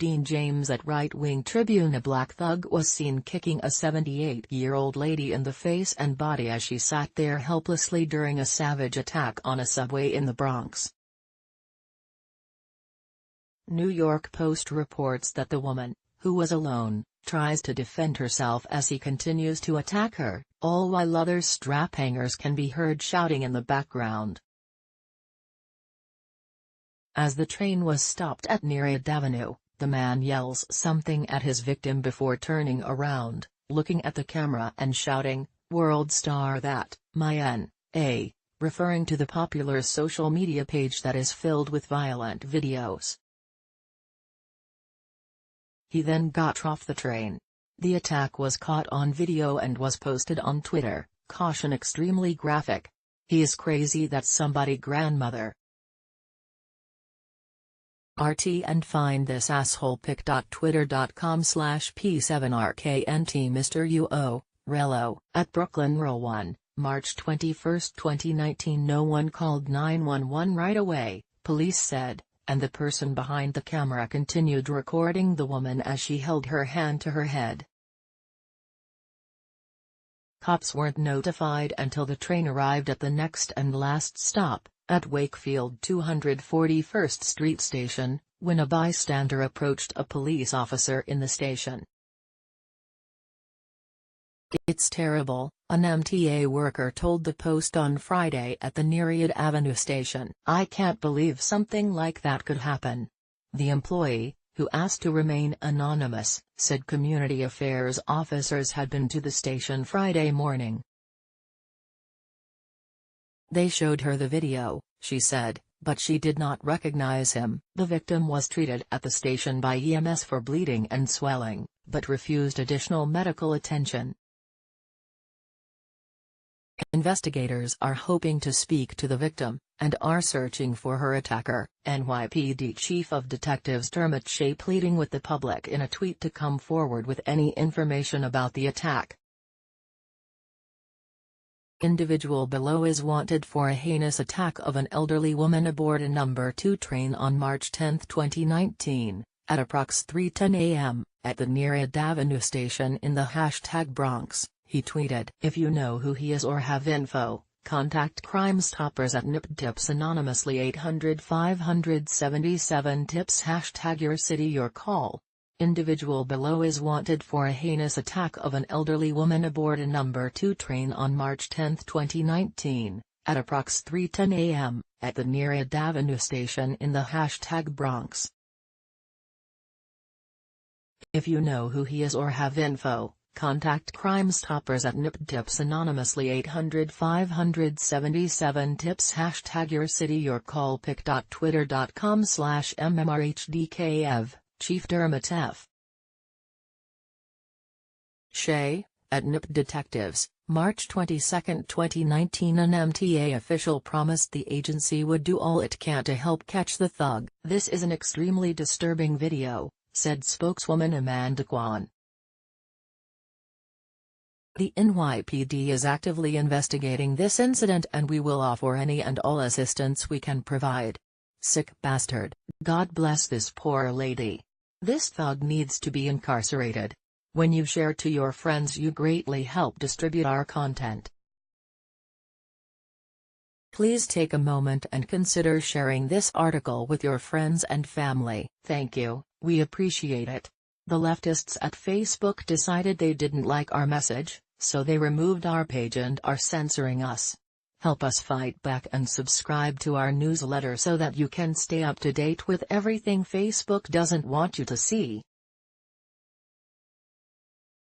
Dean James at Right Wing Tribune. A black thug was seen kicking a 78-year-old lady in the face and body as she sat there helplessly during a savage attack on a subway in the Bronx. New York Post reports that the woman, who was alone, tries to defend herself as he continues to attack her, all while other strap-hangers can be heard shouting in the background. As the train was stopped at Nereid Avenue, the man yells something at his victim before turning around, looking at the camera and shouting, "World star that, my N.A., referring to the popular social media page that is filled with violent videos. He then got off the train. The attack was caught on video and was posted on Twitter, caution extremely graphic. He is crazy, that somebody grandmother. RT and find this asshole pic.twitter.com/p7rknt Mr. UO, Rello, at Brooklyn Row 1, March 21, 2019. No one called 911 right away, police said, and the person behind the camera continued recording the woman as she held her hand to her head. Cops weren't notified until the train arrived at the next and last stop, at Wakefield 241st Street Station, when a bystander approached a police officer in the station. "It's terrible," an MTA worker told the Post on Friday at the Nereid Avenue station. "I can't believe something like that could happen." The employee, who asked to remain anonymous, said community affairs officers had been to the station Friday morning. "They showed her the video," she said, "but she did not recognize him." The victim was treated at the station by EMS for bleeding and swelling, but refused additional medical attention. Investigators are hoping to speak to the victim, and are searching for her attacker. NYPD Chief of Detectives Dermot Shea pleading with the public in a tweet to come forward with any information about the attack. Individual below is wanted for a heinous attack of an elderly woman aboard a No. 2 train on March 10, 2019, at approx 3:10 a.m., at the Nereid Avenue station in the #Bronx. He tweeted, "If you know who he is or have info, contact Crime Stoppers at NIP Tips anonymously 800-577 TIPS #your city your call." Individual below is wanted for a heinous attack of an elderly woman aboard a No. 2 train on March 10, 2019, at approx 3:10 a.m., at the Nereid Avenue station in the #Bronx. If you know who he is or have info, contact Crime Stoppers at NIP Tips anonymously 800-577 TIPS #your city your call pic.twitter.com/mmrhdkev, Chief Dermot F. Shea, at NIP Detectives, March 22, 2019. An MTA official promised the agency would do all it can to help catch the thug. "This is an extremely disturbing video," said spokeswoman Amanda Kwan. "The NYPD is actively investigating this incident and we will offer any and all assistance we can provide. Sick bastard. God bless this poor lady. This thug needs to be incarcerated. When you share to your friends, you greatly help distribute our content. Please take a moment and consider sharing this article with your friends and family. Thank you, we appreciate it." The leftists at Facebook decided they didn't like our message, so they removed our page and are censoring us. Help us fight back and subscribe to our newsletter so that you can stay up to date with everything Facebook doesn't want you to see.